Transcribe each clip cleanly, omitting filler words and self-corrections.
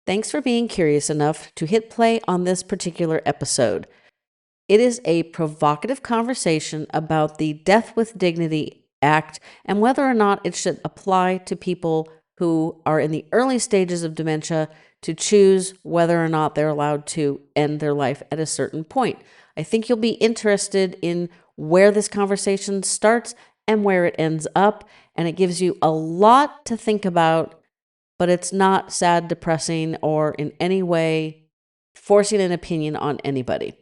Thanks for being curious enough to hit play on this particular episode. It is a provocative conversation about the Death with Dignity Act and whether or not it should apply to people who are in the early stages of dementia to choose whether or not they're allowed to end their life at a certain point. I think you'll be interested in where this conversation starts and where it ends up, and it gives you a lot to think about, but it's not sad, depressing, or in any way forcing an opinion on anybody.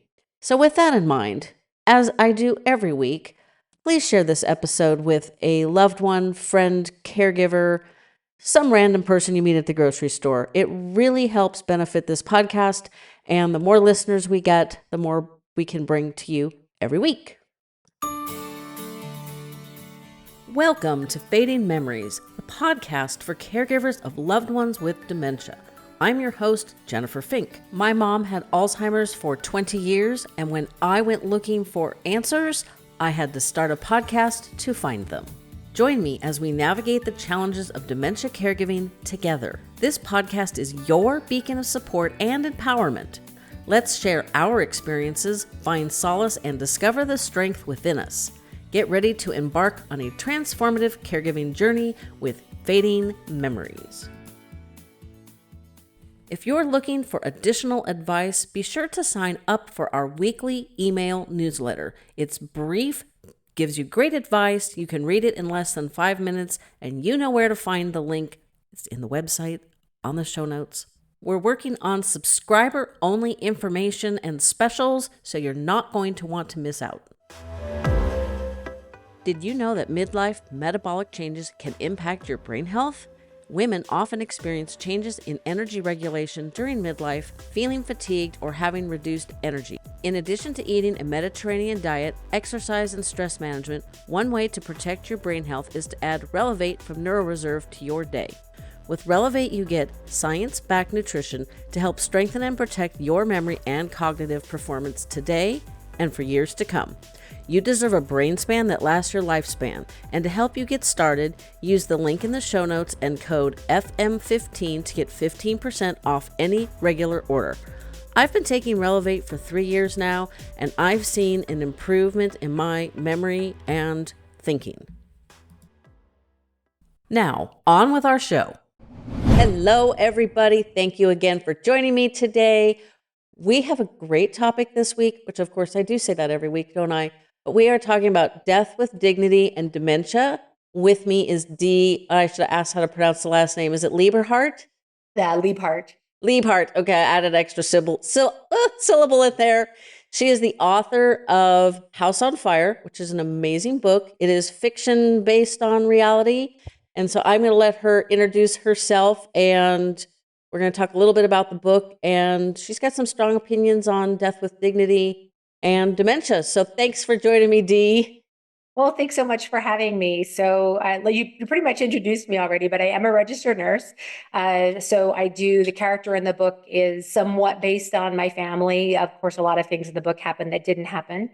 So with that in mind, as I do every week, please share this episode with a loved one, friend, caregiver, some random person you meet at the grocery store. It really helps benefit this podcast, and the more listeners we get, the more we can bring to you every week. Welcome to Fading Memories, a podcast for caregivers of loved ones with dementia. I'm your host, Jennifer Fink. My mom had Alzheimer's for 20 years, and when I went looking for answers, I had to start a podcast to find them. Join me as we navigate the challenges of dementia caregiving together. This podcast is your beacon of support and empowerment. Let's share our experiences, find solace, and discover the strength within us. Get ready to embark on a transformative caregiving journey with Fading Memories. If you're looking for additional advice, be sure to sign up for our weekly email newsletter. It's brief, gives you great advice. You can read it in less than 5 minutes, and you know where to find the link. It's in the website, on the show notes. We're working on subscriber-only information and specials, so you're not going to want to miss out. Did you know that midlife metabolic changes can impact your brain health? Women often experience changes in energy regulation during midlife, feeling fatigued or having reduced energy. In addition to eating a Mediterranean diet, exercise, and stress management, one way to protect your brain health is to add Relevate from NeuroReserve to your day. With Relevate, you get science-backed nutrition to help strengthen and protect your memory and cognitive performance today and for years to come. You deserve a brain span that lasts your lifespan. And to help you get started, use the link in the show notes and code FM15 to get 15% off any regular order. I've been taking Relevate for 3 years now, and I've seen an improvement in my memory and thinking. Now, on with our show. Hello, everybody. Thank you again for joining me today. We have a great topic this week, which of course I do say that every week, don't I? But we are talking about death with dignity and dementia. With me is I should have asked how to pronounce the last name. Is it Lieberhart? Yeah, Liebhardt. Liebhardt. Okay, I added extra syllable in there. She is the author of House on Fire, which is an amazing book. It is fiction based on reality. And so I'm going to let her introduce herself, and we're going to talk a little bit about the book. And she's got some strong opinions on death with dignity and dementia. So thanks for joining me, Dee. Well, thanks so much for having me. So you pretty much introduced me already, but I am a registered nurse. So the character in the book is somewhat based on my family. Of course, a lot of things in the book happened that didn't happen.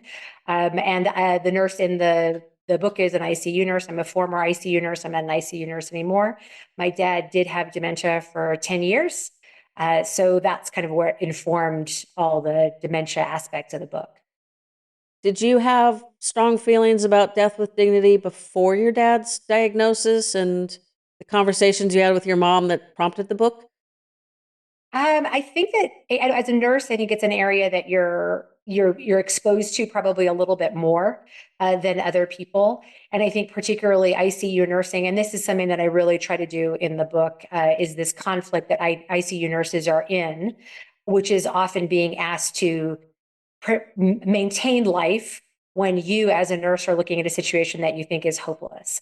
The nurse in the book is an ICU nurse. I'm a former ICU nurse. I'm not an ICU nurse anymore. My dad did have dementia for 10 years. So that's kind of where it informed all the dementia aspects of the book. Did you have strong feelings about death with dignity before your dad's diagnosis and the conversations you had with your mom that prompted the book? I think that as a nurse, I think it's an area that you're exposed to probably a little bit more than other people. And I think particularly ICU nursing, and this is something that I really try to do in the book, is this conflict that ICU nurses are in, which is often being asked to maintain life when you as a nurse are looking at a situation that you think is hopeless.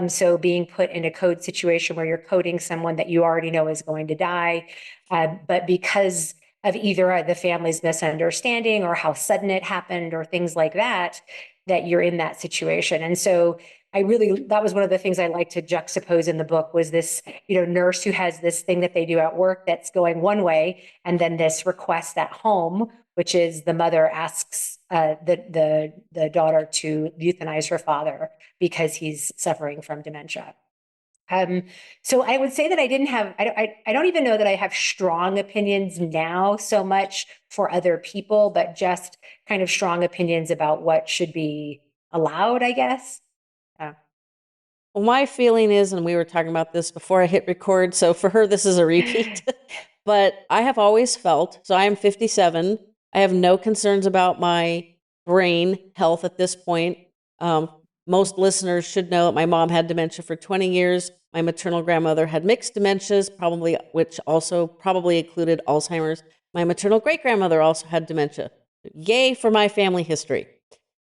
So being put in a code situation where you're coding someone that you already know is going to die, but because of either the family's misunderstanding or how sudden it happened or things like that, that you're in that situation. And so that was one of the things I like to juxtapose in the book was this, nurse who has this thing that they do at work that's going one way, and then this request at home, which is the mother asks the daughter to euthanize her father because he's suffering from dementia. So I would say that I didn't have, I don't even know that I have strong opinions now so much for other people, but just kind of strong opinions about what should be allowed, I guess. Yeah. Well, my feeling is, and we were talking about this before I hit record, so for her, this is a repeat. But I have always felt, so I am 57. I have no concerns about my brain health at this point. Um, Most listeners should know that my mom had dementia for 20 years. My maternal grandmother had mixed dementias, probably which also probably included Alzheimer's. My maternal great grandmother also had dementia. Yay for my family history.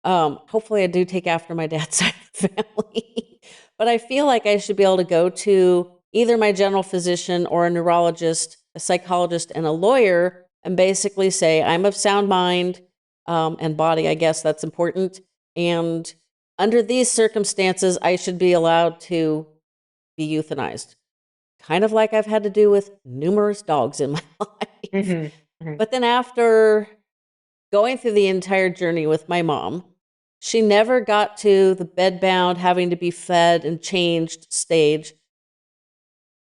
Hopefully, I do take after my dad's side of the family. But I feel like I should be able to go to either my general physician or a neurologist, a psychologist, and a lawyer and basically say, I'm of sound mind and body, I guess that's important. And under these circumstances, I should be allowed to be euthanized, kind of like I've had to do with numerous dogs in my life. Hmm. Hmm. But then after going through the entire journey with my mom, she never got to the bedbound, having to be fed and changed stage.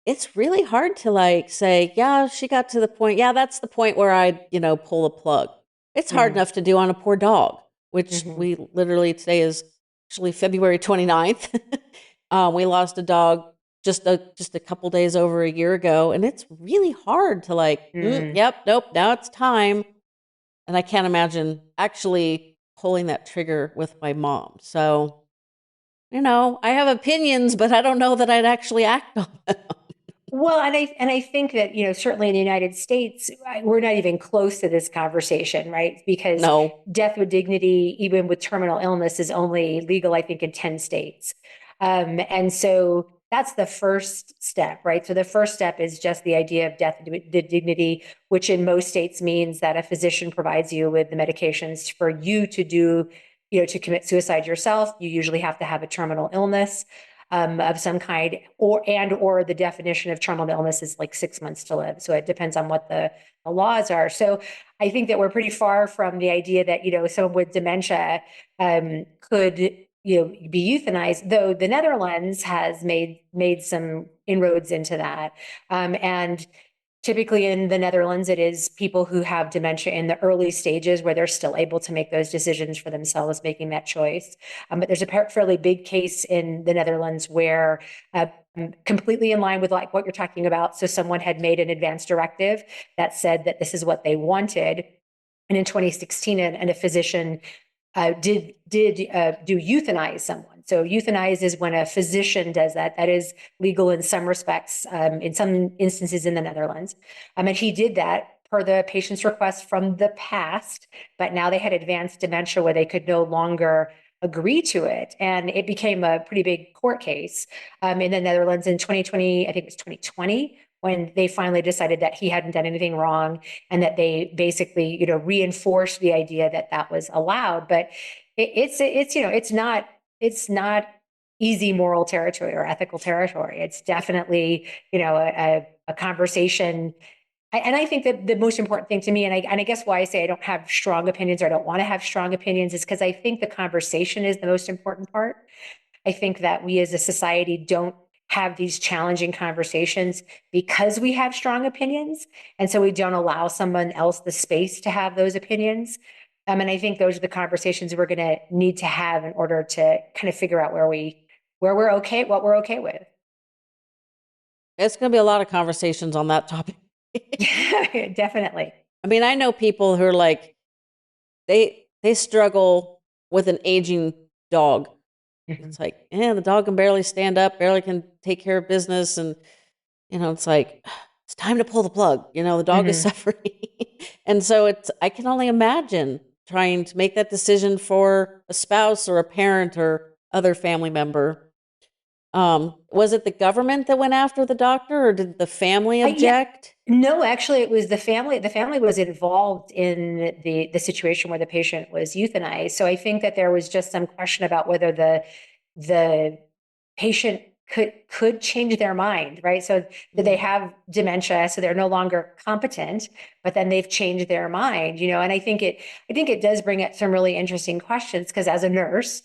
It's really hard to like say, yeah, she got to the point. Yeah, that's the point where I, pull a plug. It's hard Hmm. enough to do on a poor dog, which Hmm. we literally today is actually February 29th. We lost a dog just a couple days over a year ago, and it's really hard to like, Hmm. yep, nope, now it's time. And I can't imagine actually pulling that trigger with my mom. So, I have opinions, but I don't know that I'd actually act on them. Well, and I think that, certainly in the United States, we're not even close to this conversation, right? Because No. death with dignity, even with terminal illness, is only legal, I think, in 10 states. And so that's the first step, right? So the first step is just the idea of death with dignity, which in most states means that a physician provides you with the medications for you to do, to commit suicide yourself. You usually have to have a terminal illness of some kind, or the definition of terminal illness is like 6 months to live. So it depends on what the laws are. So I think that we're pretty far from the idea that, someone with dementia could, be euthanized, though the Netherlands has made some inroads into that. And typically in the Netherlands, it is people who have dementia in the early stages where they're still able to make those decisions for themselves, making that choice. But there's a fairly big case in the Netherlands where completely in line with like what you're talking about. So someone had made an advance directive that said that this is what they wanted. And in 2016, and a physician did do euthanize someone. So euthanize is when a physician does that. That is legal in some respects, in some instances in the Netherlands. And he did that per the patient's request from the past, but now they had advanced dementia where they could no longer agree to it. And it became a pretty big court case in the Netherlands in 2020, I think it was 2020, when they finally decided that he hadn't done anything wrong and that they basically, reinforced the idea that that was allowed. But it's not easy moral territory or ethical territory. It's definitely, a conversation. And I think that the most important thing to me, and I guess why I say I don't have strong opinions or I don't want to have strong opinions, is because I think the conversation is the most important part. I think that we as a society don't have these challenging conversations because we have strong opinions. And so we don't allow someone else the space to have those opinions. And I think those are the conversations we're going to need to have in order to kind of figure out where we're okay, what we're okay with. It's going to be a lot of conversations on that topic. Definitely. I mean, I know people who are like, they struggle with an aging dog. Mhm. It's like, the dog can barely stand up, barely can take care of business. And, it's like, it's time to pull the plug. The dog is Mhm. suffering. And so I can only imagine trying to make that decision for a spouse or a parent or other family member. Was it the government that went after the doctor or did the family Yeah, object? no, actually, it was the family. The family was involved in the situation where the patient was euthanized. So I think that there was just some question about whether the patient could change their mind, right? So did they Mm. have dementia, so they're no longer competent, but then they've changed their mind, and I think it does bring up some really interesting questions because as a nurse,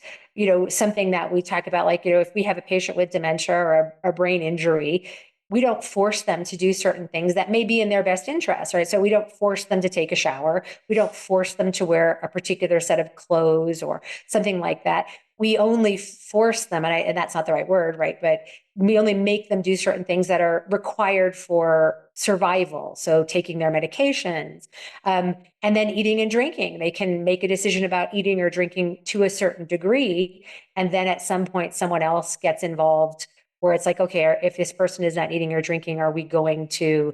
something that we talk about, like, if we have a patient with dementia or a brain injury, we don't force them to do certain things that may be in their best interest, right? So we don't force them to take a shower. We don't force them to wear a particular set of clothes or something like that. We only force them, and that's not the right word, right? But we only make them do certain things that are required for survival. So taking their medications, and then eating and drinking. They can make a decision about eating or drinking to a certain degree. And then at some point, someone else gets involved where it's like, okay, if this person is not eating or drinking, are we going to,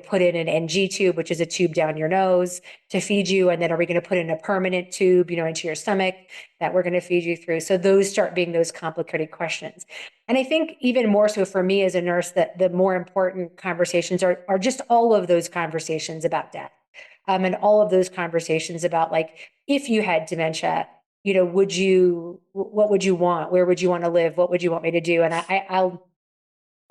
put in an NG tube, which is a tube down your nose to feed you? And then are we going to put in a permanent tube, into your stomach that we're going to feed you through? So those start being those complicated questions. And I think even more so for me as a nurse, that the more important conversations are just all of those conversations about death. And all of those conversations about, like, if you had dementia, what would you want? Where would you want to live? What would you want me to do? And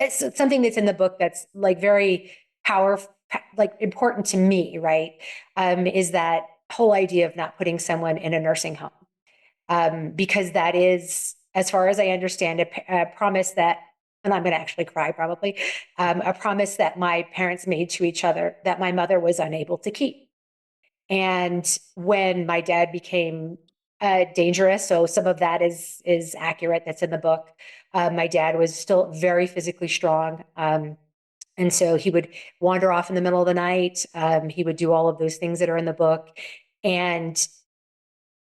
it's something that's in the book that's like very powerful, like important to me, right? Is that whole idea of not putting someone in a nursing home. Because that is, as far as I understand, a promise that, and I'm going to actually cry probably, a promise that my parents made to each other that my mother was unable to keep. And when my dad became dangerous, so some of that is accurate. That's in the book. My dad was still very physically strong. And so he would wander off in the middle of the night. He would do all of those things that are in the book. And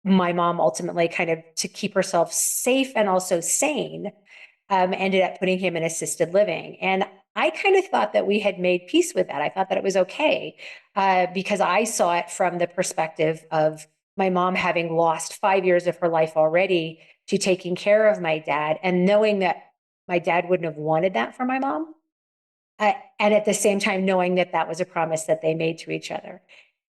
my mom ultimately, kind of to keep herself safe and also sane, ended up putting him in assisted living. And I kind of thought that we had made peace with that. I thought that it was okay, because I saw it from the perspective of my mom having lost 5 years of her life already to taking care of my dad, and knowing that my dad wouldn't have wanted that for my mom. And at the same time, knowing that that was a promise that they made to each other.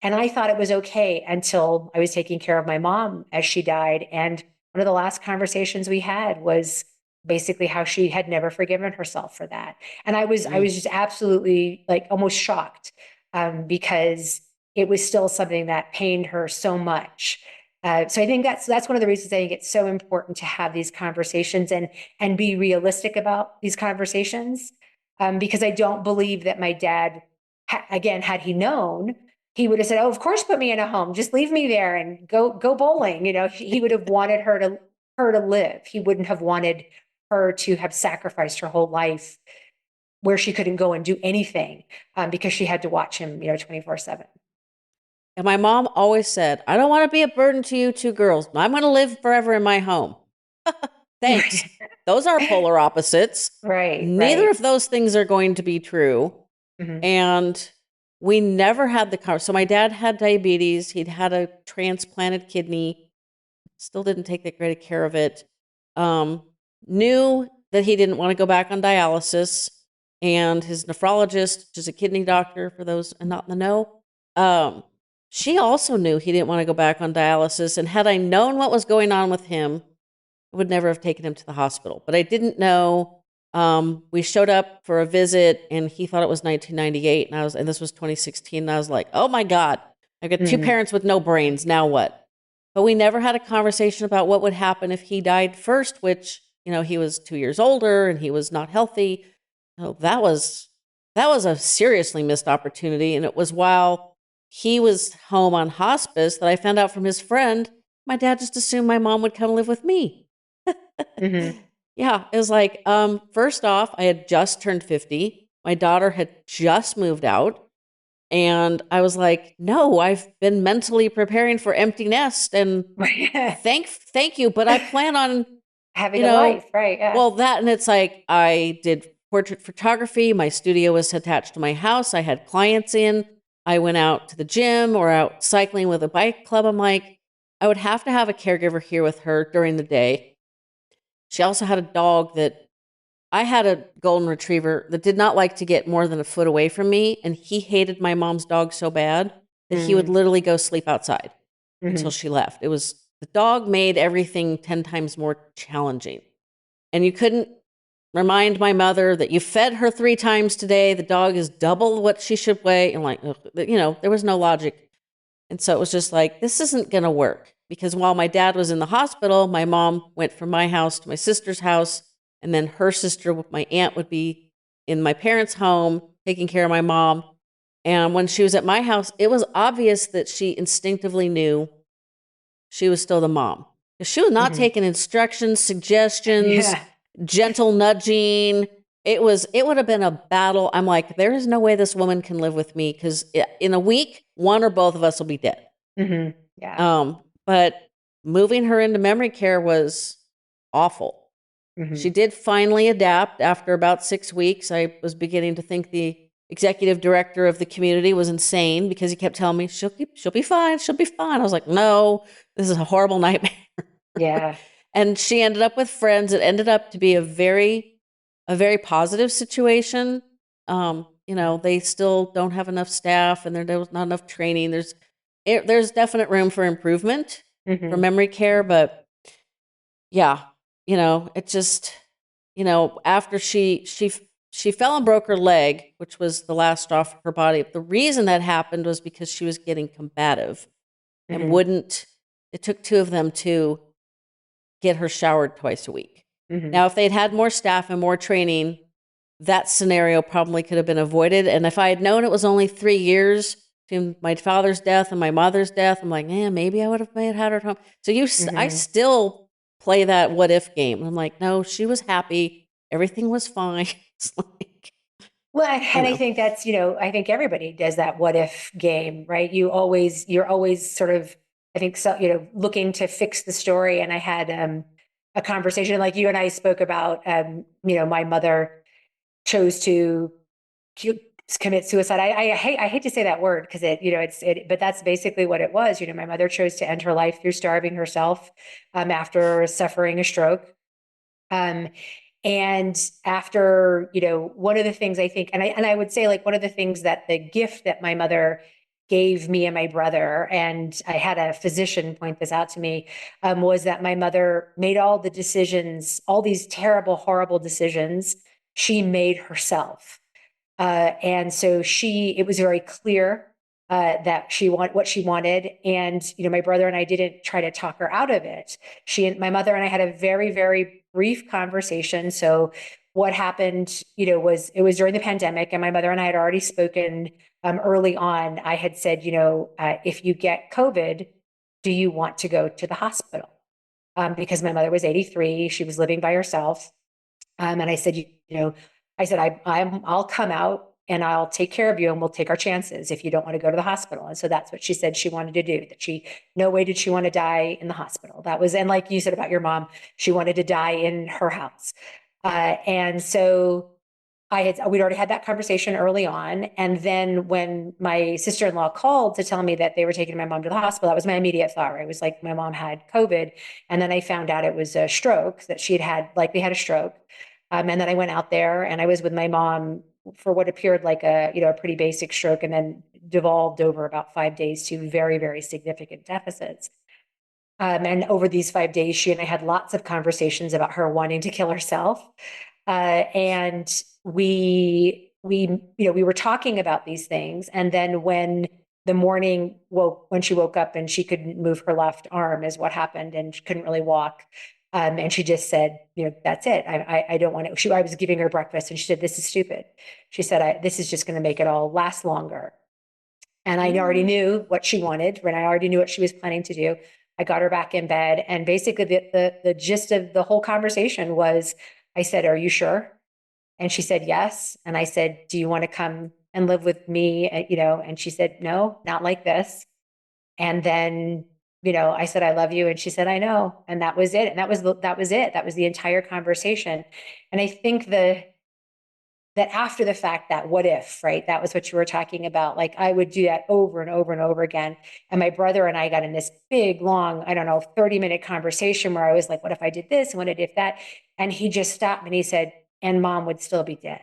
And I thought it was okay until I was taking care of my mom as she died. And one of the last conversations we had was basically how she had never forgiven herself for that. And I was just absolutely, like, almost shocked, because it was still something that pained her so much. So I think that's one of the reasons I think it's so important to have these conversations and be realistic about these conversations, because I don't believe that my dad, again, had he known, he would have said, "Oh, of course, put me in a home. Just leave me there and go bowling." He would have wanted her to live. He wouldn't have wanted her to have sacrificed her whole life where she couldn't go and do anything, because she had to watch him, 24/7. And my mom always said, I don't want to be a burden to you two girls. I'm going to live forever in my home. Thanks. Those are polar opposites. Right, Neither right. of those things are going to be true. Mhm. And we never had the car. So my dad had diabetes. He'd had a transplanted kidney. Still didn't take that great care of it. Um, Knew that he didn't want to go back on dialysis. And his nephrologist, which is a kidney doctor for those not in the know, she also knew he didn't want to go back on dialysis. And had I known what was going on with him, I would never have taken him to the hospital. But I didn't know. We showed up for a visit, and he thought it was 1998, and this was 2016. And I was like, "Oh my God, I've got two Mhm. parents with no brains. Now what?" But we never had a conversation about what would happen if he died first, which, he was 2 years older and he was not healthy. Oh, that was a seriously missed opportunity. And it was while he was home on hospice that I found out from his friend, my dad just assumed my mom would come live with me. Mhm. Yeah, it was like, first off, I had just turned 50. My daughter had just moved out. And I was like, no, I've been mentally preparing for empty nest, and thank you, but I plan on, Having you a know, life, right? Yeah. well, that, and it's like, I did portrait photography. My studio was attached to my house. I had clients in. I went out to the gym or out cycling with a bike club. I'm like, I would have to have a caregiver here with her during the day. She also had a dog that I had a golden retriever that did not like to get more than a foot away from me, and he hated my mom's dog so bad that he would Mm. literally go sleep outside until Mhm. she left. The dog made everything 10 times more challenging. And you couldn't remind my mother that you fed her 3 times today. The dog is double what she should weigh. And like, ugh, there was no logic. And so it was just like, this isn't going to work. because while my dad was in the hospital, my mom went from my house to my sister's house, and then her sister, my aunt, would be in my parents' home taking care of my mom. And when she was at my house, it was obvious that she instinctively knew she was still the mom. She was not Mhm. taking instructions, suggestions, Yeah. gentle nudging. It would have been a battle. I'm like, there is no way this woman can live with me because in a week, one or both of us will be dead. Yeah. But moving her into memory care was awful. She Mhm. did finally adapt after about 6 weeks. I was beginning to think the executive director of the community was insane because he kept telling me she'll be fine, she'll be fine. I was like, no, this is a horrible nightmare. Yeah. And she ended up with friends. It ended up to be a very positive situation. They still don't have enough staff, and there was not enough training. There's definite room for improvement for Mhm. memory care, but yeah, it just, after she fell and broke her leg, which was the last straw for her body. The reason that happened was because she was getting combative and Mhm. wouldn't. It took two of them to get her showered twice a week. Mhm. Now, if they'd had more staff and more training, that scenario probably could have been avoided. And if I had known it was only 3 years between my father's death and my mother's death, I'm like, maybe I would have had her at home. So I Mhm. still play that what if game. I'm like, no, she was happy. Everything was fine. It's like, Well, you and I know, think that's, I think everybody does that what if game, right? You're always sort of, I think so, looking to fix the story. And I had a conversation like you and I spoke about, my mother chose to cu- commit suicide. I hate to say that word because but that's basically what it was. My mother chose to end her life through starving herself after suffering a stroke. Um, and after, one of the things I think, and I would say like one of the things that the gift that my mother gave me and my brother, and I had a physician point this out to me, was that my mother made all the decisions, all these terrible, horrible decisions she made herself. And so it was very clear that she want what she wanted. And, my brother and I didn't try to talk her out of it. My mother and I had a very, very brief conversation. So what happened, it was during the pandemic, and my mother and I had already spoken early on. I had said, if you get COVID, do you want to go to the hospital? Because my mother was 83, she was living by herself. And I said, I said, I'll come out and I'll take care of you and we'll take our chances if you don't want to go to the hospital. And so that's what she said she wanted to do, no way did she want to die in the hospital. That was, and like you said about your mom, she wanted to die in her house. And so we'd already had that conversation early on. And then when my sister-in-law called to tell me that they were taking my mom to the hospital, that was my immediate thought, right? It was like my mom had COVID. And then I found out it was a stroke, that she likely had a stroke. And then I went out there and I was with my mom for what appeared like a pretty basic stroke, and then devolved over about 5 days to very, very significant deficits. And over these 5 days, she and I had lots of conversations about her wanting to kill herself. And we were talking about these things. And then when when she woke up and she couldn't move her left arm is what happened, and she couldn't really walk. And she just said, that's it. I don't want to. I was giving her breakfast and she said, this is stupid. She said, this is just going to make it all last longer. And I already mm, knew what she wanted, and I already knew what she was planning to do. I got her back in bed. And basically the gist of the whole conversation was, I said, are you sure? And she said, yes. And I said, do you want to come and live with me? And she said, no, not like this. And then, I said, I love you. And she said, I know. And that was it. And that was it. That was the entire conversation. And I think that after the fact, that what if, right? That was what you were talking about. Like I would do that over and over and over again. And my brother and I got in this big, long, I don't know, 30-minute conversation where I was like, what if I did this? And what if that? And he just stopped me and he said, and mom would still be dead.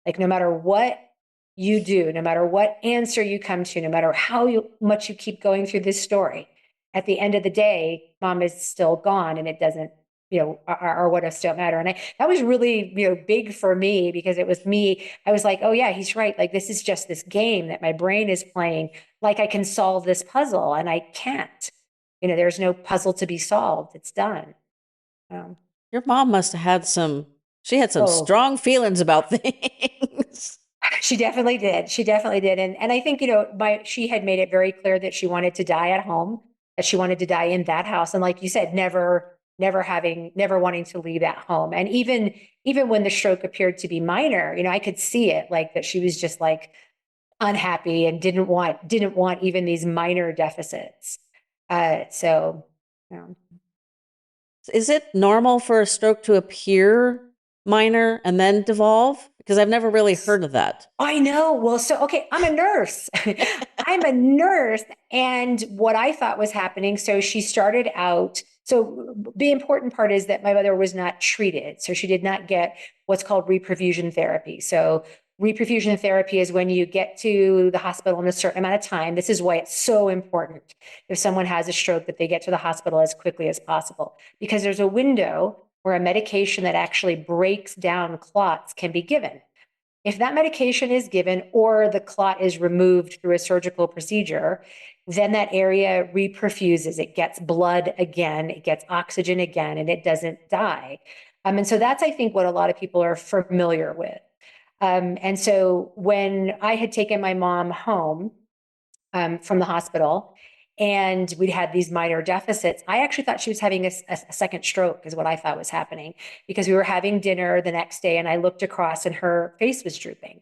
Like no matter what you do, no matter what answer you come to, no matter much you keep going through this story, at the end of the day, mom is still gone, and it doesn't, our what ifs don't matter. And that was really, big for me, because it was me. I was like, oh yeah, he's right. Like this is just this game that my brain is playing. Like I can solve this puzzle and I can't. there's no puzzle to be solved. It's done. Um, Your mom must have had she had some oh, strong feelings about things. she definitely did. She definitely did. And I think, she had made it very clear that she wanted to die at home, that she wanted to die in that house. And like you said, never wanting to leave that home. And even when the stroke appeared to be minor, I could see it, like that she was just like unhappy and didn't want even these minor deficits. So, um, Is it normal for a stroke to appear minor and then devolve? Because I've never really heard of that. I know. Well, so, okay, I'm a nurse. I'm a nurse. And what I thought was happening, so she started out. So the important part is that my mother was not treated. So she did not get what's called reperfusion therapy. So reperfusion therapy is when you get to the hospital in a certain amount of time. This is why it's so important if someone has a stroke that they get to the hospital as quickly as possible, because there's a window where a medication that actually breaks down clots can be given. If that medication is given or the clot is removed through a surgical procedure, then that area reperfuses. It gets blood again, it gets oxygen again, and it doesn't die. And so that's, I think, what a lot of people are familiar with. And so when I had taken my mom home from the hospital, and we'd had these minor deficits, I actually thought she was having a second stroke, is what I thought was happening, because we were having dinner the next day and I looked across and her face was drooping.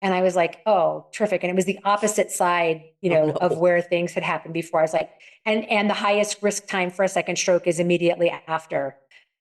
And I was like, oh, terrific. And it was the opposite side, Oh of no. where things had happened before. I was like, and the highest risk time for a second stroke is immediately after,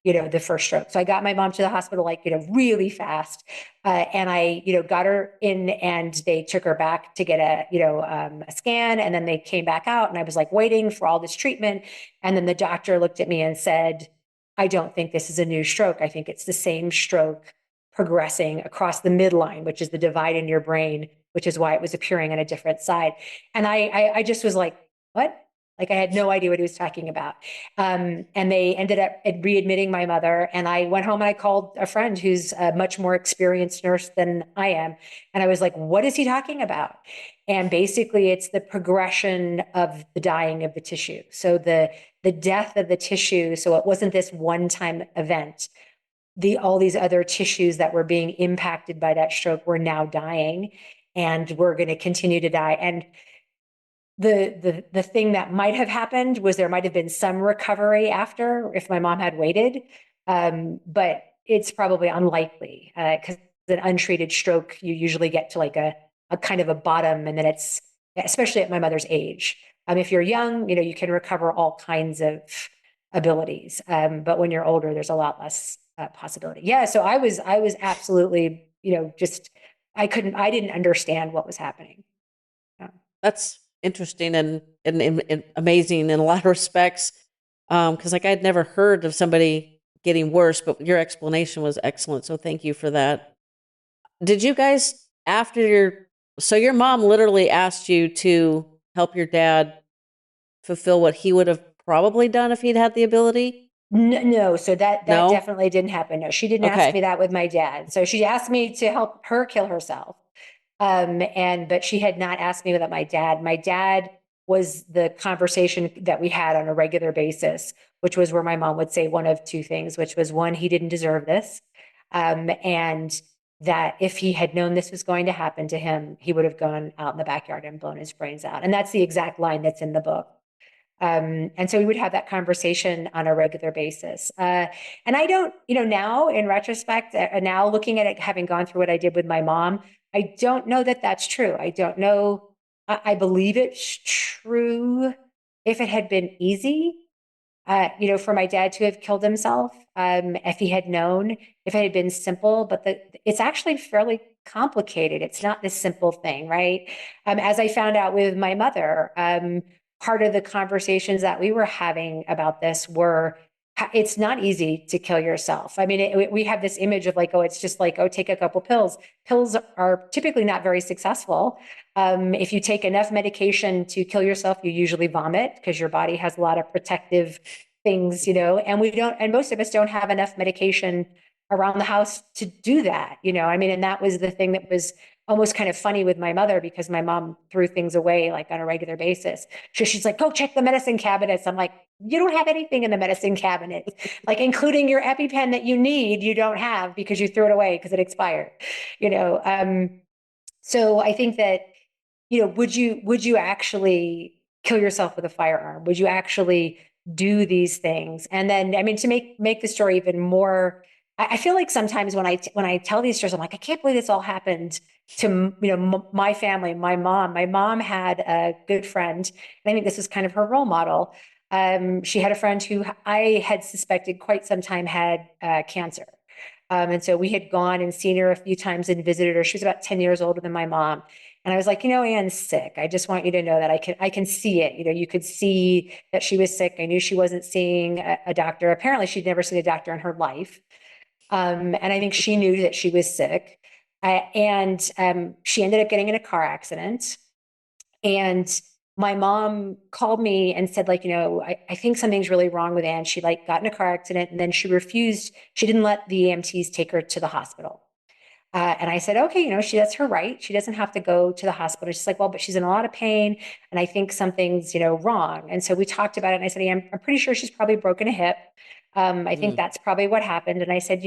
the first stroke. So I got my mom to the hospital, like, really fast. And I, got her in and they took her back to get a scan. And then they came back out and I was like waiting for all this treatment. And then the doctor looked at me and said, I don't think this is a new stroke. I think it's the same stroke progressing across the midline, which is the divide in your brain, which is why it was appearing on a different side. And I just was like, what? Like I had no idea what he was talking about. And they ended up readmitting my mother. And I went home and I called a friend who's a much more experienced nurse than I am. And I was like, what is he talking about? And basically it's the progression of the dying of the tissue. So the death of the tissue. So it wasn't this one-time event. All these other tissues that were being impacted by that stroke were now dying and we're going to continue to die. And the thing that might have happened was there might have been some recovery after if my mom had waited. But it's probably unlikely because an untreated stroke, you usually get to like a kind of a bottom, and then it's, especially at my mother's age. If you're young, you can recover all kinds of abilities. But when you're older, there's a lot less possibility. Yeah. So I was absolutely, just, I didn't understand what was happening. Yeah. That's interesting and amazing in a lot of respects. Because like I'd never heard of somebody getting worse, but your explanation was excellent. So thank you for that. Did you guys so your mom literally asked you to help your dad fulfill what he would have probably done if he'd had the ability? No, so that No? definitely didn't happen. No, she didn't ask me Okay. that with my dad. So she asked me to help her kill herself. But she had not asked me about my dad. My dad was the conversation that we had on a regular basis, which was where my mom would say one of two things, which was one, he didn't deserve this. And that if he had known this was going to happen to him, he would have gone out in the backyard and blown his brains out. And that's the exact line that's in the book. And so we would have that conversation on a regular basis. And I don't, now in retrospect, now looking at it, having gone through what I did with my mom, I don't know that that's true. I don't know. I believe it's true if it had been easy, for my dad to have killed himself, if he had known, if it had been simple, but it's actually fairly complicated. It's not this simple thing, right? As I found out with my mother, part of the conversations that we were having about this were, it's not easy to kill yourself. I mean, we have this image of like, oh, it's just like, oh, take a couple pills. Pills are typically not very successful. If you take enough medication to kill yourself, you usually vomit because your body has a lot of protective things, and most of us don't have enough medication around the house to do that, I mean, and that was the thing that was almost kind of funny with my mother because my mom threw things away like on a regular basis. So she's like, go check the medicine cabinets. I'm like, you don't have anything in the medicine cabinet, like including your EpiPen that you need, you don't have because you threw it away because it expired, you know? So I think that, would you actually kill yourself with a firearm? Would you actually do these things? And then, I mean, to make the story even more, I feel like sometimes when I tell these stories, I'm like, I can't believe this all happened to my family, my mom. My mom had a good friend, and I think this is kind of her role model. She had a friend who I had suspected quite some time had cancer. And so we had gone and seen her a few times and visited her. She was about 10 years older than my mom. And I was like, Anne's sick. I just want you to know that I can see it. You could see that she was sick. I knew she wasn't seeing a doctor. Apparently she'd never seen a doctor in her life. And I think she knew that she was sick. And she ended up getting in a car accident. And my mom called me and said, like, I think something's really wrong with Anne. She like got in a car accident and then she didn't let the EMTs take her to the hospital. And I said, okay, that's her right. She doesn't have to go to the hospital. She's like, well, but she's in a lot of pain. And I think something's, wrong. And so we talked about it. And I said, yeah, I'm pretty sure she's probably broken a hip. I think Mm. that's probably what happened. And I said,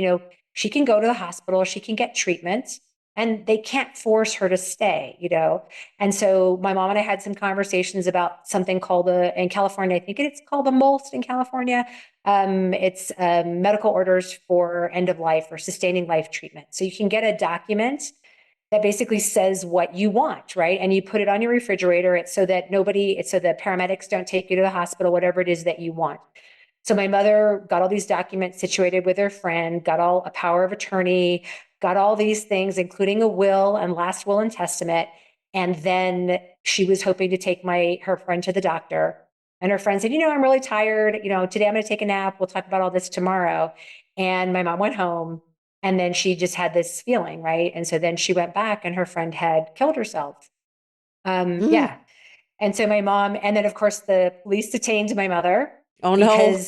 she can go to the hospital, she can get treatment, and they can't force her to stay. And so my mom and I had some conversations about something called in California, I think it's called a MOLST in California. It's medical orders for end of life or sustaining life treatment. So you can get a document that basically says what you want, right? And you put it on your refrigerator. It's so that the paramedics don't take you to the hospital, whatever it is that you want. So my mother got all these documents situated with her friend, got all a power of attorney, got all these things, including a will and last will and testament. And then she was hoping to take her friend to the doctor. And her friend said, I'm really tired. Today I'm going to take a nap. We'll talk about all this tomorrow. And my mom went home and then she just had this feeling, right? And so then she went back and her friend had killed herself. Mm. Yeah. And so my mom, and then of course the police detained my mother Oh no.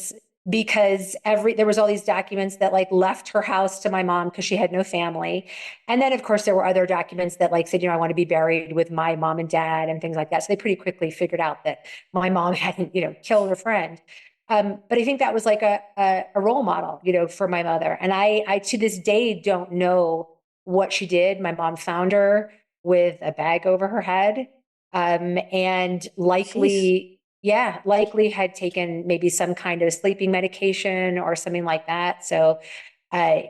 because there was all these documents that like left her house to my mom because she had no family. And then of course there were other documents that like said, I want to be buried with my mom and dad and things like that. So they pretty quickly figured out that my mom hadn't, killed her friend. But I think that was like a role model, for my mother. And I to this day don't know what she did. My mom found her with a bag over her head, and Jeez. likely had taken maybe some kind of sleeping medication or something like that. So, that's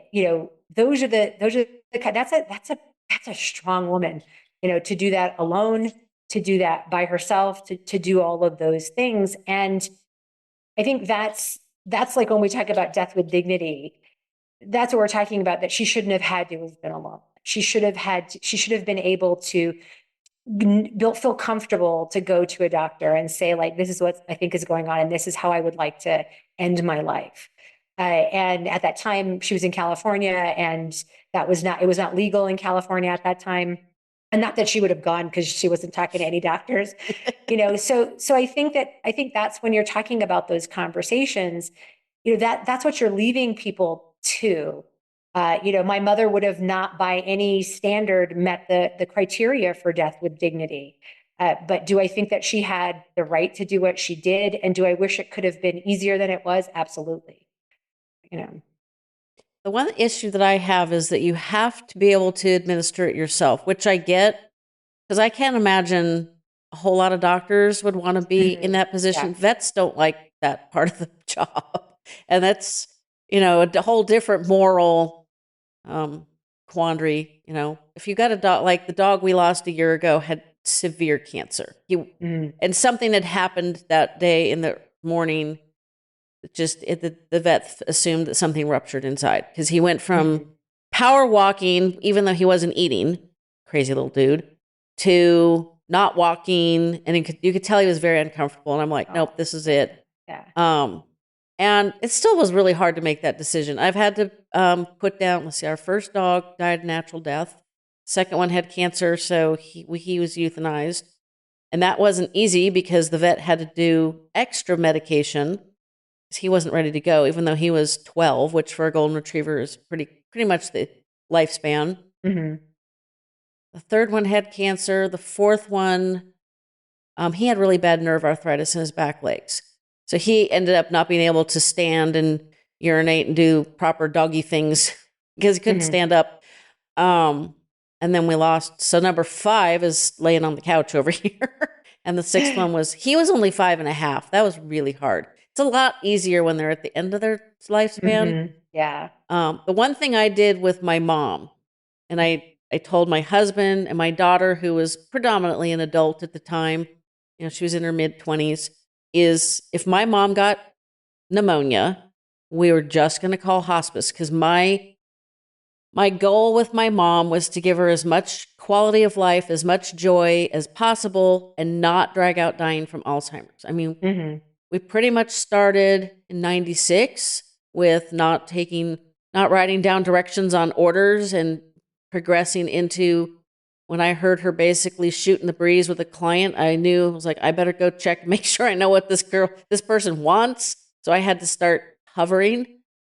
a strong woman, to do that alone, to do that by herself, to do all of those things. And I think that's like when we talk about death with dignity, that's what we're talking about, that she shouldn't have had to have been alone. She should have been able to feel comfortable to go to a doctor and say, like, this is what I think is going on, and this is how I would like to end my life. And at that time, she was in California, and it was not legal in California at that time. And not that she would have gone because she wasn't talking to any doctors, So I think that's when you're talking about those conversations, that's what you're leaving people to. My mother would have not by any standard met the criteria for death with dignity. But do I think that she had the right to do what she did? And do I wish it could have been easier than it was? Absolutely. You know. The one issue that I have is that you have to be able to administer it yourself, which I get because I can't imagine a whole lot of doctors would want to be in Mhm. that Yeah. position. Vets don't like that part of the job. And that's, a whole different moral um, quandary. If you got a dog, like the dog we lost a year ago had severe cancer. Mm. And something had happened that day in the morning. The vet assumed that something ruptured inside because he went from Mhm. power walking, even though he wasn't eating, crazy little dude, to not walking. And you could tell he was very uncomfortable. And I'm like, Oh, nope, this is yeah. it. Yeah. Um, and it still was really hard to make that decision. I've had to put down, let's see, our first dog died natural death. Second one had cancer, so he was euthanized. And that wasn't easy because the vet had to do extra medication. He wasn't ready to go, even though he was 12, which for a golden retriever is pretty much the lifespan. Mhm. The third one had cancer. The fourth one, he had really bad nerve arthritis in his back legs. So he ended up not being able to stand and urinate and do proper doggy things because he couldn't stand up. And then we lost. So number 5 is laying on the couch over here. And the 6th one he was only 5.5. That was really hard. It's a lot easier when they're at the end of their lifespan. Yeah. The one thing I did with my mom, and I told my husband and my daughter, who was predominantly an adult at the time, she was in her mid-20s, is if my mom got pneumonia, we were just going to call hospice, because my goal with my mom was to give her as much quality of life, as much joy as possible, and not drag out dying from Alzheimer's. I mean, we pretty much started in 96 with not writing down directions on orders and progressing into when I heard her basically shooting the breeze with a client. I was like, I better go check, make sure I know what this person wants. So I had to start hovering.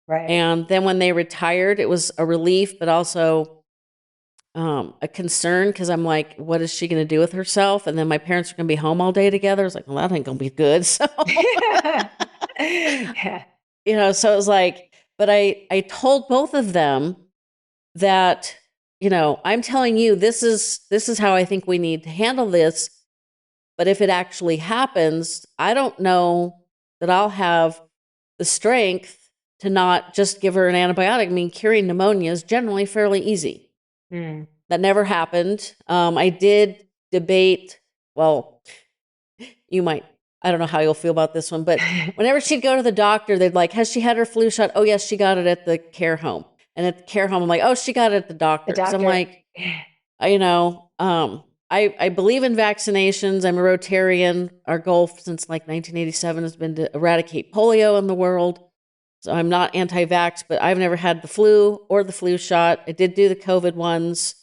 Right. And then when they retired, it was a relief, but also a concern, because I'm like, what is she going to do with herself? And then my parents are going to be home all day together. I was like, well, that ain't going to be good. So, so it was like, but I told both of them that, I'm telling you, this is how I think we need to handle this. But if it actually happens, I don't know that I'll have the strength to not just give her an antibiotic. I mean, curing pneumonia is generally fairly easy. That never happened. I did debate, well, I don't know how you'll feel about this one, but whenever she'd go to the doctor, they'd like, has she had her flu shot? Oh, yes, she got it at the care home. And at the care home, I'm like, oh, she got it at the doctor. So I'm like, I believe in vaccinations. I'm a Rotarian. Our goal since like 1987 has been to eradicate polio in the world. So I'm not anti-vax, but I've never had the flu or the flu shot. I did do the COVID ones,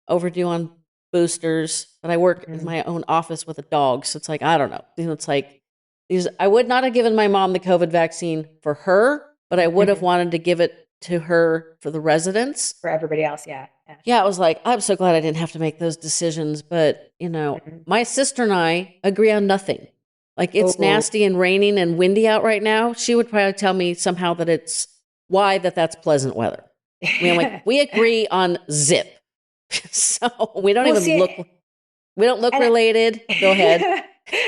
overdue on boosters, but I work in my own office with a dog. So it's like, I don't know. It's like I would not have given my mom the COVID vaccine for her, but I would have wanted to give it to her for the residents. For everybody else, yeah. Yeah, it was like, I'm so glad I didn't have to make those decisions. But, my sister and I agree on nothing. Like, it's nasty and raining and windy out right now. She would probably tell me somehow that that's pleasant weather. I mean, like, we agree on zip. So we don't we don't look related. Go ahead.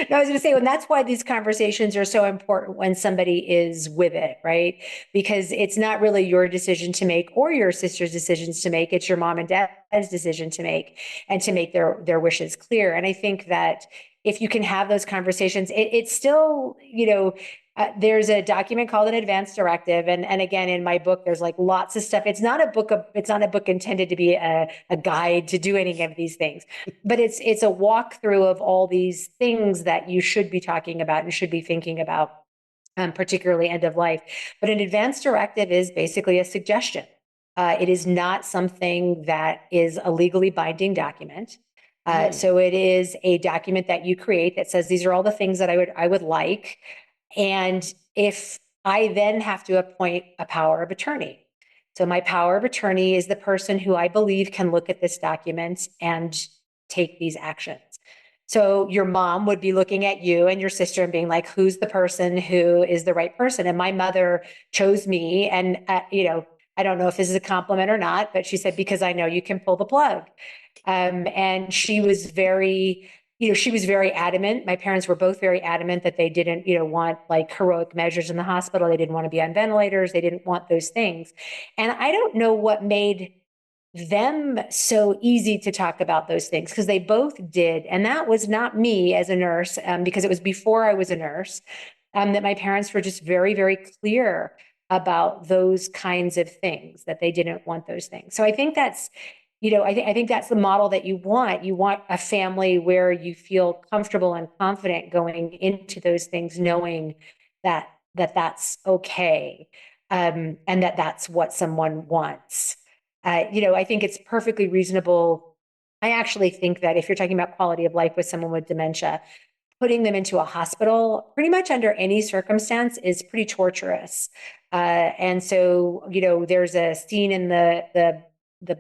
No, I was going to say, and that's why these conversations are so important when somebody is with it, right? Because it's not really your decision to make or your sister's decisions to make. It's your mom and dad's decision to make, and to make their wishes clear. And I think that if you can have those conversations, it's still, there's a document called an advance directive. And again, in my book, there's like lots of stuff. It's not a book intended to be a guide to do any of these things, but it's a walkthrough of all these things that you should be talking about and should be thinking about, particularly end of life. But an advance directive is basically a suggestion. It is not something that is a legally binding document. So it is a document that you create that says, these are all the things that I would like. And if I then have to appoint a power of attorney. So my power of attorney is the person who I believe can look at this document and take these actions. So your mom would be looking at you and your sister and being like, who's the person who is the right person? And my mother chose me. And, I don't know if this is a compliment or not, but she said, because I know you can pull the plug. And she was very adamant. My parents were both very adamant that they didn't, want like heroic measures in the hospital. They didn't want to be on ventilators. They didn't want those things. And I don't know what made them so easy to talk about those things, because they both did. And that was not me as a nurse, because it was before I was a nurse, that my parents were just very, very clear about those kinds of things, that they didn't want those things. So I think that's, I think that's the model that you want. You want a family where you feel comfortable and confident going into those things, knowing that that's okay, and that that's what someone wants. I think it's perfectly reasonable. I actually think that if you're talking about quality of life with someone with dementia, putting them into a hospital pretty much under any circumstance is pretty torturous. And so, there's a scene in the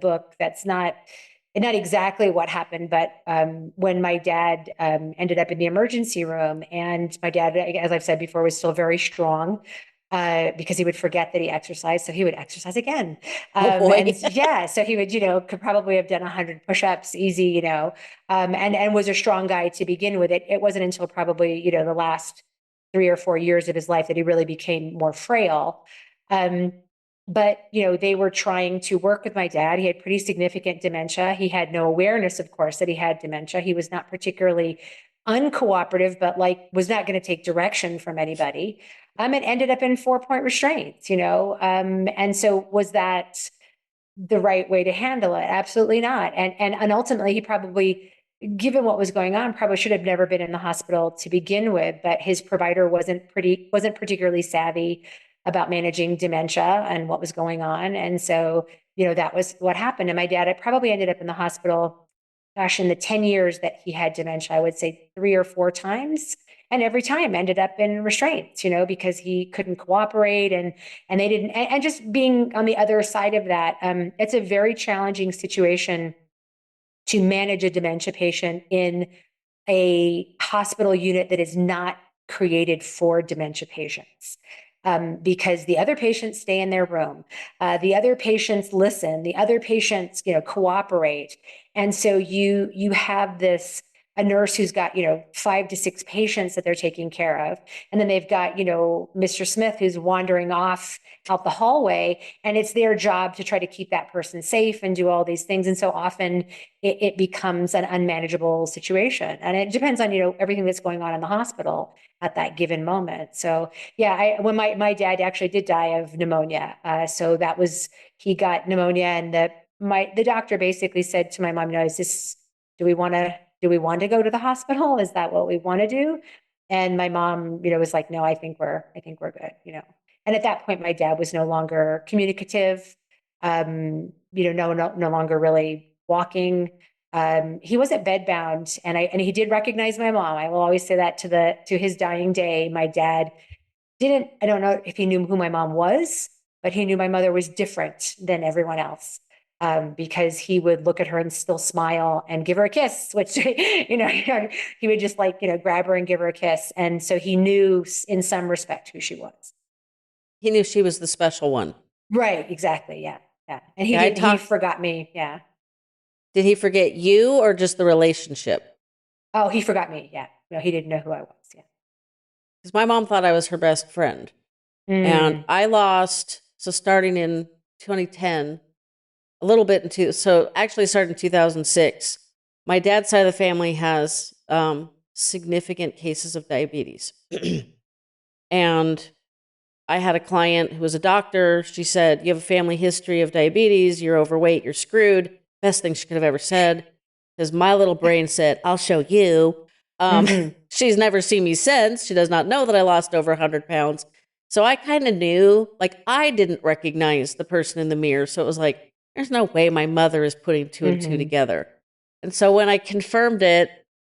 book that's not not exactly what happened, but when my dad ended up in the emergency room, and my dad, as I've said before, was still very strong. Because he would forget that he exercised, so he would exercise again. Oh boy. And yeah, so he would, could probably have done 100 push-ups easy, and was a strong guy to begin with. It wasn't until probably, the last 3 or 4 years of his life that he really became more frail. Um, but they were trying to work with my dad. He had pretty significant dementia. He had no awareness, of course, that he had dementia. He was not particularly uncooperative, but like was not going to take direction from anybody. It ended up in 4-point restraints, and so was that the right way to handle it? Absolutely not. And ultimately, he probably, given what was going on, probably should have never been in the hospital to begin with. But his provider wasn't particularly savvy about managing dementia and what was going on, and so that was what happened. And my dad probably ended up in the hospital, gosh, in the 10 years that he had dementia, I would say 3 or 4 times. And every time ended up in restraints, because he couldn't cooperate, and they didn't. And just being on the other side of that, it's a very challenging situation to manage a dementia patient in a hospital unit that is not created for dementia patients. Because the other patients stay in their room, the other patients listen, the other patients, cooperate, and so you have this a nurse who's got 5 to 6 patients that they're taking care of, and then they've got Mr. Smith who's wandering off out the hallway, and it's their job to try to keep that person safe and do all these things, and so often it becomes an unmanageable situation, and it depends on everything that's going on in the hospital at that given moment. So yeah, when my dad actually did die of pneumonia, so that was, he got pneumonia, and the doctor basically said to my mom, "No, is this, do we want to go to the hospital? Is that what we want to do?" And my mom, was like, "No, I think we're good." And at that point, my dad was no longer communicative, no longer really walking. He wasn't bedbound, and he did recognize my mom. I will always say that to his dying day. My dad didn't, I don't know if he knew who my mom was, but he knew my mother was different than everyone else. Because he would look at her and still smile and give her a kiss, which, he would just like, grab her and give her a kiss. And so he knew in some respect who she was. He knew she was the special one. Right. Exactly. Yeah. Yeah. And Yeah, I he talked. forgot me. Yeah. Did he forget you or just the relationship? Oh, he forgot me. Yeah. No, he didn't know who I was. Yeah. Because my mom thought I was her best friend. And Mm. I lost, so starting in 2010, a little bit into, so actually started in 2006. My dad's side of the family has significant cases of diabetes. And I had a client who was a doctor. She said, "You have a family history of diabetes. You're overweight. You're screwed." Best thing she could have ever said. Because my little brain said, "I'll show you." Hmm. She's never seen me since. She does not know that I lost over 100 pounds. So I kind of knew, like, I didn't recognize the person in the mirror. So it was like, there's no way my mother is putting two and two Hmm. together. And so when I confirmed it,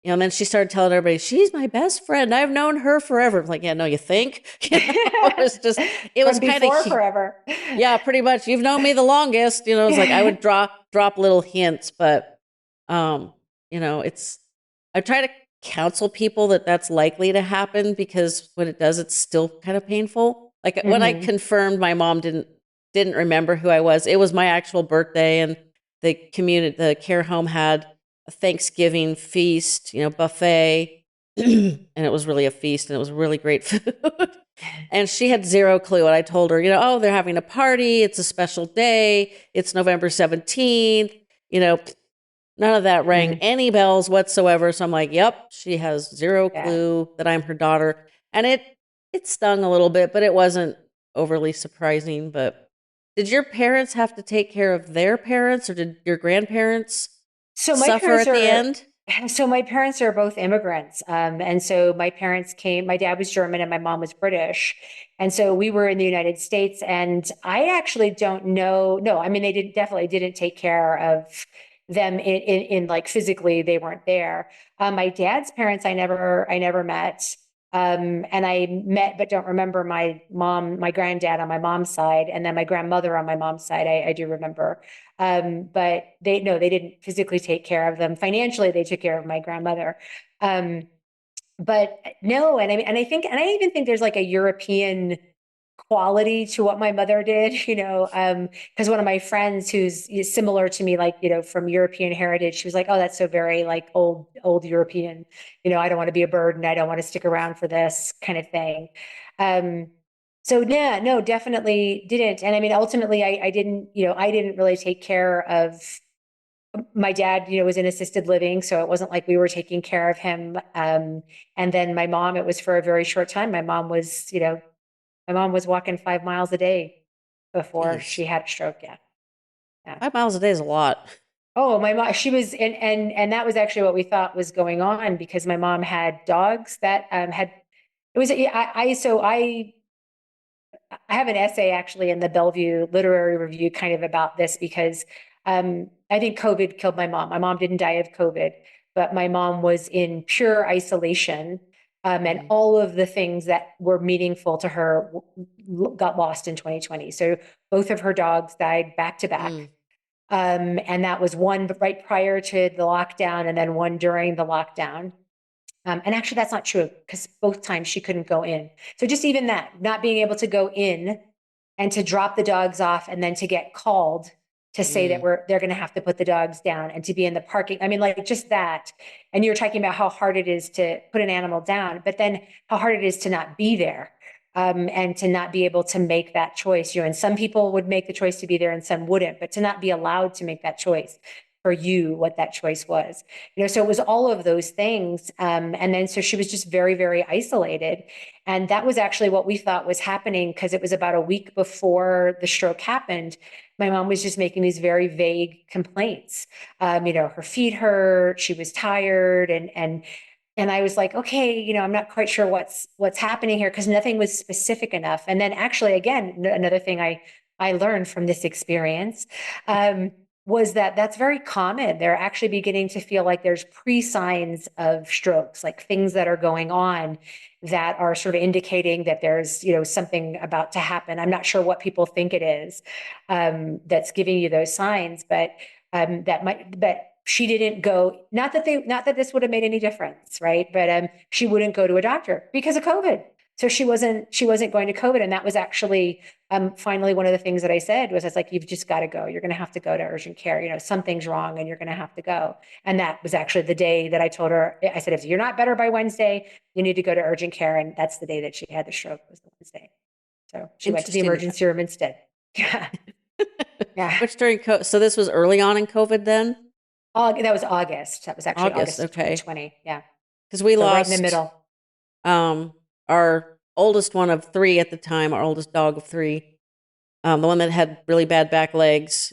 and then she started telling everybody, "She's my best friend. I've known her forever." I'm like, yeah, no, you think? It was From kind of, before forever. yeah, pretty much. You've known me the longest. It's like I would drop little hints, but, um, it's, I try to counsel people that that's likely to happen because when it does, it's still kind of painful. Like when I Hmm. confirmed my mom didn't remember who I was. It was my actual birthday, and the care home had a Thanksgiving feast, buffet, and it was really a feast, and it was really great food. And she had zero clue. And I told her, "Oh, they're having a party. It's a special day. It's November 17th." You know, None of that rang Hmm. any bells whatsoever. So I'm like, "Yep, she has zero Yeah. clue that I'm her daughter." And it stung a little bit, but it wasn't overly surprising. But did your parents have to take care of their parents, or did your grandparents So my suffer parents at the are end? so my parents are both immigrants. And so my parents came, my dad was German and my mom was British. And so we were in the United States, and I actually don't know. No, I mean, they definitely didn't take care of them in like physically, they weren't there. My dad's parents, I never met. And I met but don't remember my mom, my granddad on my mom's side, and then my grandmother on my mom's side. I do remember. But they no, they didn't physically take care of them. Financially, they took care of my grandmother. Um, but no, and I mean, and I think, and I even think there's like a European quality to what my mother did, because one of my friends who's similar to me, like, from European heritage, she was like, oh, that's so very like old European, I don't want to be a burden. I don't want to stick around for this kind of thing. Um, so yeah, no, definitely didn't. And I mean, ultimately I didn't really take care of my dad, was in assisted living, so it wasn't like we were taking care of him. And then my mom, it was for a very short time. My mom was walking 5 miles a day before Jeez. she had a stroke. Yeah. Yeah. 5 miles a day is a lot. Oh, my mom, she was, and that was actually what we thought was going on because my mom had dogs that had, it was, I have an essay actually in the Bellevue Literary Review kind of about this because I think COVID killed my mom. My mom didn't die of COVID, but my mom was in pure isolation. And Mhm. all of the things that were meaningful to her got lost in 2020. So both of her dogs died back to back. Mm. And that was one right prior to the lockdown and then one during the lockdown. And actually, that's not true because both times she couldn't go in. So just even that, not being able to go in and to drop the dogs off and then to get called to say that Mm. they're going to have to put the dogs down and to be in the parking. I mean, like just that. And you're talking about how hard it is to put an animal down, but then how hard it is to not be there. And to not be able to make that choice, and some people would make the choice to be there and some wouldn't, but to not be allowed to make that choice for you, what that choice was. So it was all of those things. And then so she was just very, very isolated. And that was actually what we thought was happening because it was about a week before the stroke happened. My mom was just making these very vague complaints. Her feet hurt, she was tired, and I was like, okay, I'm not quite sure what's happening here because nothing was specific enough. And then actually, again, another thing I learned from this experience was that that's very common. They're actually beginning to feel like there's pre-signs of strokes, like things that are going on that are sort of indicating that there's, something about to happen. I'm not sure what people think it is that's giving you those signs, but but she didn't go, not that this would have made any difference, right? But she wouldn't go to a doctor because of COVID. So she wasn't going to COVID. And that was actually finally one of the things that I said was, it's like, you've just got to go. You're going to have to go to urgent care. Something's wrong and you're going to have to go. And that was actually the day that I told her, I said, if you're not better by Wednesday, you need to go to urgent care. And that's the day that she had the stroke, was the Wednesday. So she went to the Interesting. emergency room instead. Yeah. Yeah. Which during so this was early on in COVID then? That was August. That was actually August, August of okay. 2020. Yeah. Because we So right in the lost middle. our oldest one of three at the time, our oldest dog of three, the one that had really bad back legs.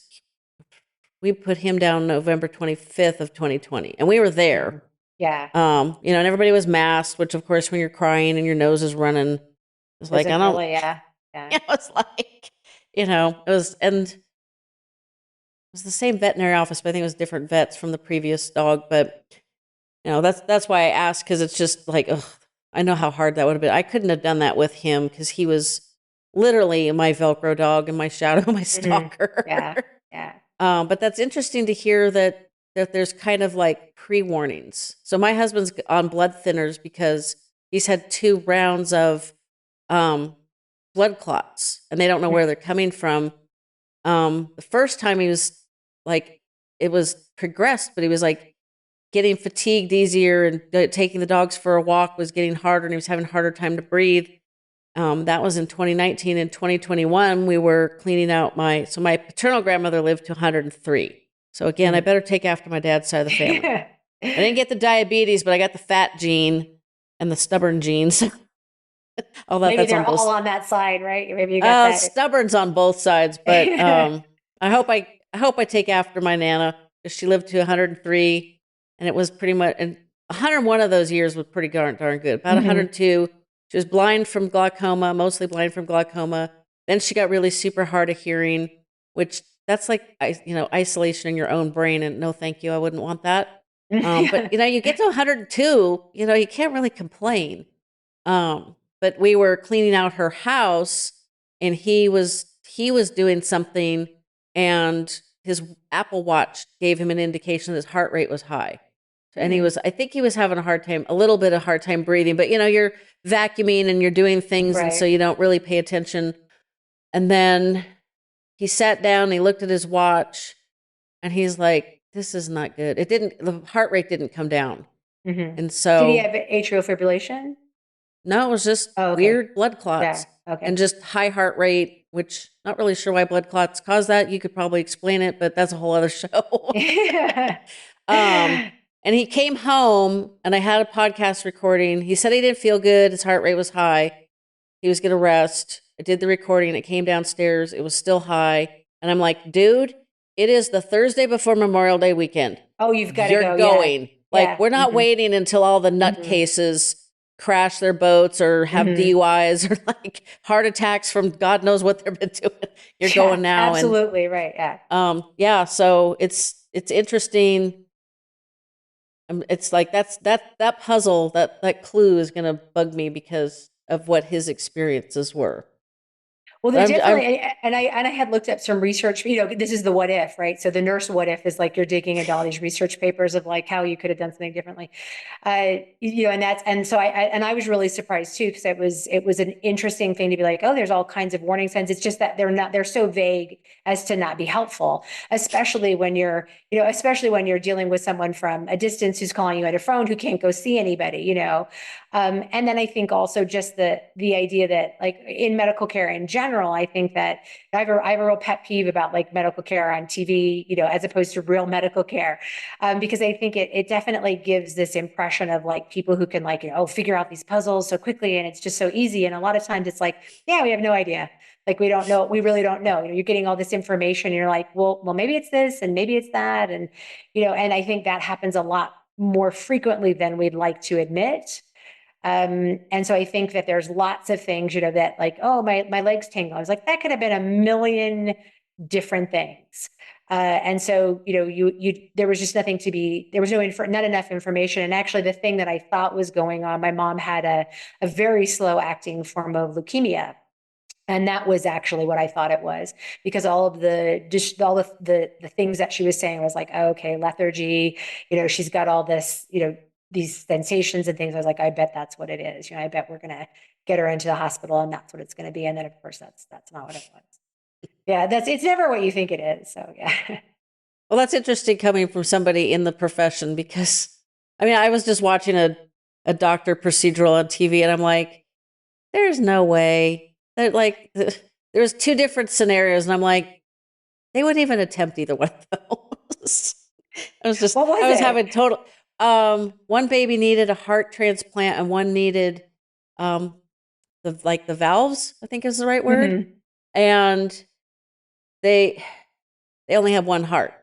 We put him down November 25th of 2020, and we were there. Mhm. Yeah. And everybody was masked, which of course, when you're crying and your nose is running, it's like, I Doesn't don't, really. Yeah. Yeah. it was like, it was, and it was the same veterinary office, but I think it was different vets from the previous dog. But that's why I asked, because it's just like, ugh, I know how hard that would have been. I couldn't have done that with him because he was literally my Velcro dog and my shadow, my Mhm. stalker. Yeah. Yeah. But that's interesting to hear that there's kind of like pre-warnings. So my husband's on blood thinners because he's had 2 rounds of um, blood clots, and they don't know where they're coming from. The first time he was like, it was progressed, but he was like getting fatigued easier, and taking the dogs for a walk was getting harder, and he was having a harder time to breathe. That was in 2019. In 2021, we were cleaning out my paternal grandmother lived to 103. So again, I Mhm. better take after my dad's side of the family. I didn't get the diabetes, but I got the fat gene and the stubborn genes. Although Maybe that's they're on all both. on that side, right? Maybe you got that. Stubborn's on both sides, but I hope I take after my nana, because she lived to 103, and it was pretty much, and 101 of those years was pretty darn good. About Mhm. 102, she was blind from glaucoma, mostly blind from glaucoma. Then she got really super hard of hearing, which that's like isolation in your own brain, and no, thank you, I wouldn't want that. But Yeah. you get to 102, you can't really complain. But we were cleaning out her house, and he was doing something, and his Apple Watch gave him an indication that his heart rate was high. And I think he was having a little bit of hard time breathing, but you're vacuuming and you're doing things. And so Right. you don't really pay attention. And then he sat down and he looked at his watch and he's like, this is not good. The heart rate didn't come down. Mm-hmm. And Did he so, have atrial fibrillation? no, it was just Oh, okay. weird blood Yeah. clots and Okay. just high heart rate, which not really sure why blood clots cause that. You could probably explain it, but that's a whole other show. um, and he came home and I had a podcast recording. He said he didn't feel good. His heart rate was high. He was going to rest. I did the recording. It came downstairs. It was still high. And I'm like, dude, it is the Thursday before Memorial Day weekend. Oh, you've got to You're go. Yeah. going. Like, Yeah. we're not waiting until all the nutcases crash their boats or have DUIs or like heart attacks from God knows what they've been doing. You're going now. Absolutely right. Yeah. Yeah. So it's interesting. It's like that puzzle, that clue is going to bug me because of what his experiences were. Well, But there definitely, and I had looked up some research. This is the what if, right? So the nurse what if is like you're digging into all these research papers of like how you could have done something differently, and so I was really surprised too because it was an interesting thing to be like, oh, there's all kinds of warning signs. It's just that they're so vague as to not be helpful, especially when you're dealing with someone from a distance who's calling you on a phone who can't go see anybody. And then I think also just the idea that like in medical care in general, I think that I have a real pet peeve about like medical care on TV, as opposed to real medical care, because I think it definitely gives this impression of like people who can like, figure out these puzzles so quickly and it's just so easy. And a lot of times it's like, yeah, we have no idea. Like we don't know, we really don't know. You're getting all this information and you're like, well, maybe it's this and maybe it's that. And, and I think that happens a lot more frequently than we'd like to admit. And so I think that there's lots of things, that like, oh, my legs tingle. I was like, that could have been a million different things. And so, there was just there was not enough information. And actually the thing that I thought was going on, my mom had a very slow acting form of leukemia. And that was actually what I thought it was, because all the things that she was saying was like, oh, okay, lethargy, she's got all this, these sensations and things. I was like, I bet that's what it is. I bet we're going to get her into the hospital and that's what it's going to be. And then of course that's not what it was. Yeah. It's never what you think it is. So yeah. well, that's interesting coming from somebody in the profession because I was just watching a doctor procedural on TV and I'm like, there's no way that like there's two different scenarios and I'm like, they wouldn't even attempt either one of those. What was I was it? having total one baby needed a heart transplant and one needed the valves, I think is the right word. Mm-hmm. And they only have one heart.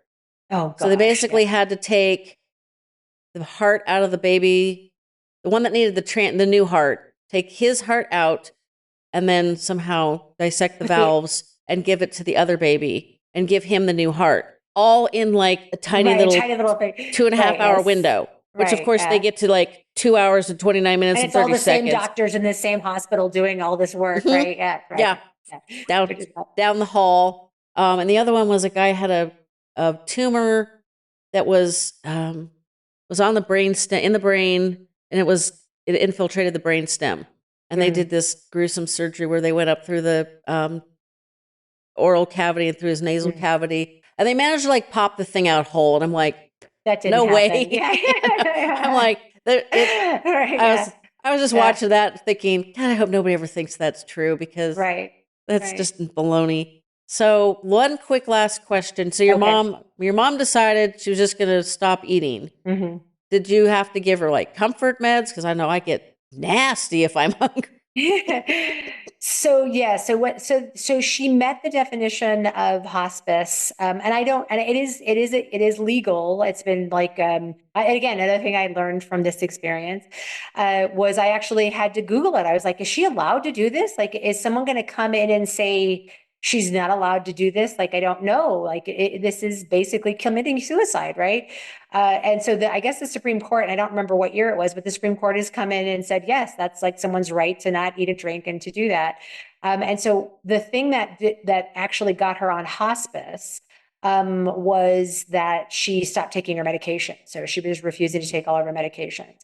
Oh gosh. So they basically had to take the heart out of the baby, the one that needed the new heart, take his heart out and then somehow dissect the valves and give it to the other baby and give him the new heart, all in like a tiny little thing. 2.5 hour window, which of course they get to like 2 hours and 29 minutes and, it's all 30 the seconds. same doctors in the same hospital doing all this work, right? Yeah, right. Yeah. Down the hall. And the other one was a guy had a tumor that was on the brain in the brain, and it infiltrated the brain stem. And they did this gruesome surgery where they went up through the oral cavity and through his nasal cavity, and they managed to like pop the thing out whole. And I'm like, that didn't no happen. way. Yeah. I'm like, I was just watching that thinking, God, I hope nobody ever thinks that's true because that's just baloney. So one quick last question. So your mom decided she was just going to stop eating. Mm-hmm. Did you have to give her like comfort meds? Because I know I get nasty if I'm hungry. So she met the definition of hospice, and it is legal. It's been like, again, another thing I learned from this experience, was I actually had to Google it. I was like, is she allowed to do this? Like, is someone going to come in and say, she's not allowed to do this. Like, I don't know, like this is basically committing suicide, right? And so I guess the Supreme Court, and I don't remember what year it was, but the Supreme Court has come in and said, yes, that's like someone's right to not eat a drink and to do that. And so the thing that actually got her on hospice was that she stopped taking her medication. So she was refusing to take all of her medications.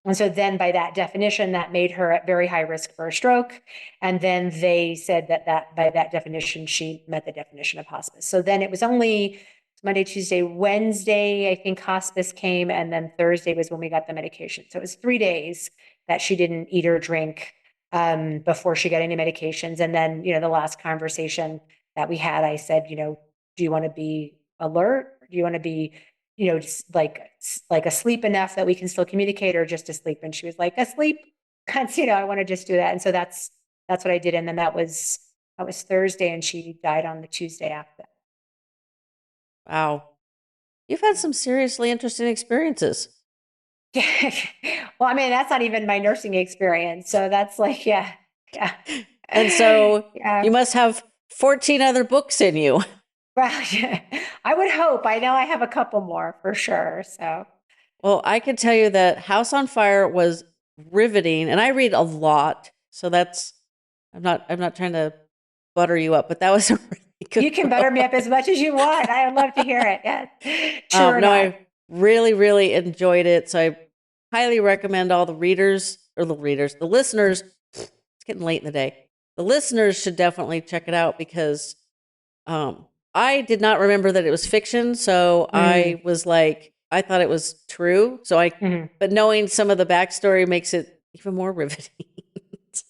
And so then by that definition, that made her at very high risk for a stroke. And then they said that by that definition, she met the definition of hospice. So then it was only Monday, Tuesday, Wednesday, I think hospice came. And then Thursday was when we got the medication. So it was 3 days that she didn't eat or drink before she got any medications. And then, the last conversation that we had, I said, do you want to be alert? Do you want to be, just like asleep enough that we can still communicate, or just asleep? And she was like, asleep. I want to just do that. And so that's what I did. And then that was Thursday, and she died on the Tuesday after. Wow. You've had some seriously interesting experiences. Yeah. Well, I mean, that's not even my nursing experience. So that's like, yeah. And so you must have 14 other books in you. Well, yeah, I would hope. I know I have a couple more for sure. So, well, I can tell you that House on Fire was riveting, and I read a lot, so I'm not trying to butter you up, but that was a really good. You can butter me up as much as you want. I would love to hear it. Yeah, true. No, I really, really enjoyed it. So I highly recommend all the the listeners. It's getting late in the day. The listeners should definitely check it out, because I did not remember that it was fiction. So I was like, I thought it was true. So but knowing some of the backstory makes it even more riveting. So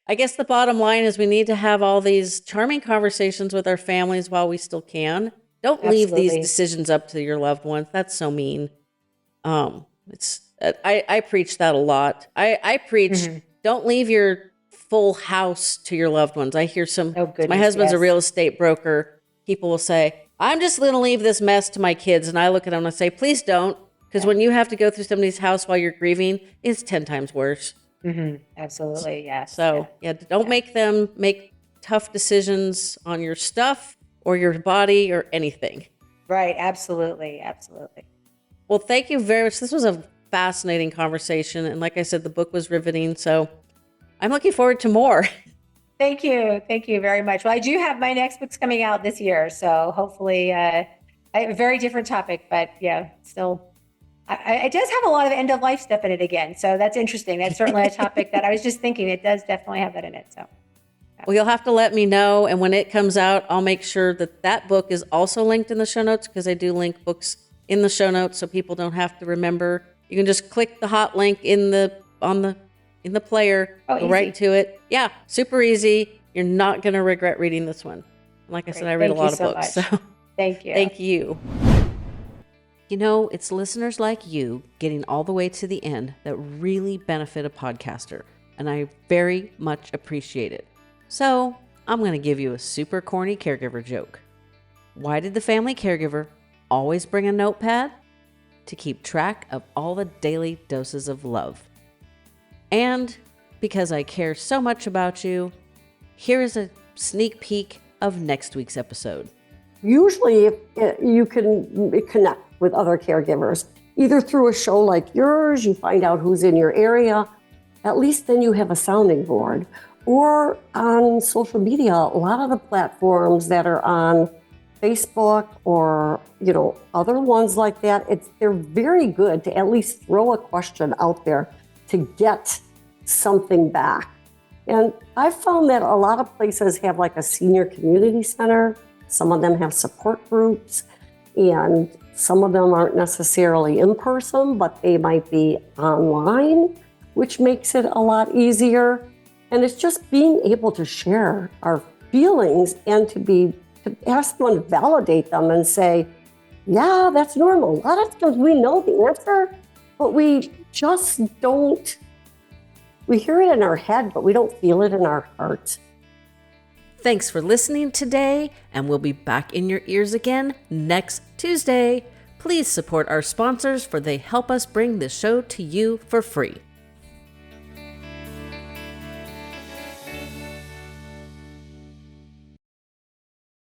I guess the bottom line is we need to have all these charming conversations with our families while we still can. Don't leave these decisions up to your loved ones. That's so mean. I preach that a lot. I preach, don't leave your full house to your loved ones. I hear my husband's a real estate broker. People will say, I'm just going to leave this mess to my kids. And I look at them and I say, please don't. Because when you have to go through somebody's house while you're grieving, it's 10 times worse. Absolutely. Yes. So don't make them make tough decisions on your stuff or your body or anything. Right. Absolutely. Absolutely. Well, thank you very much. This was a fascinating conversation. And like I said, the book was riveting. So I'm looking forward to more. Thank you. Thank you very much. Well, I do have my next book's coming out this year. So hopefully a very different topic, but still, it does have a lot of end of life stuff in it again. So that's interesting. That's certainly a topic that I was just thinking it does definitely have that in it. So. Well, you'll have to let me know. And when it comes out, I'll make sure that book is also linked in the show notes, because I do link books in the show notes so people don't have to remember. You can just click the hot link in the player, go right to it. Yeah, super easy. You're not going to regret reading this one. Like I said, I read a lot of books. So thank you. Thank you. It's listeners like you getting all the way to the end that really benefit a podcaster, and I very much appreciate it. So I'm going to give you a super corny caregiver joke. Why did the family caregiver always bring a notepad? To keep track of all the daily doses of love. And because I care so much about you, here is a sneak peek of next week's episode. Usually you can connect with other caregivers, either through a show like yours, you find out who's in your area, at least then you have a sounding board, or on social media, a lot of the platforms that are on Facebook or, other ones like that, they're very good to at least throw a question out there to get something back. And I've found that a lot of places have like a senior community center. Some of them have support groups, and some of them aren't necessarily in person, but they might be online, which makes it a lot easier. And it's just being able to share our feelings and to ask someone to validate them and say, yeah, that's normal. A lot of times we know the answer, but we just don't. We hear it in our head, but we don't feel it in our heart. Thanks for listening today, and we'll be back in your ears again next Tuesday. Please support our sponsors, for they help us bring this show to you for free.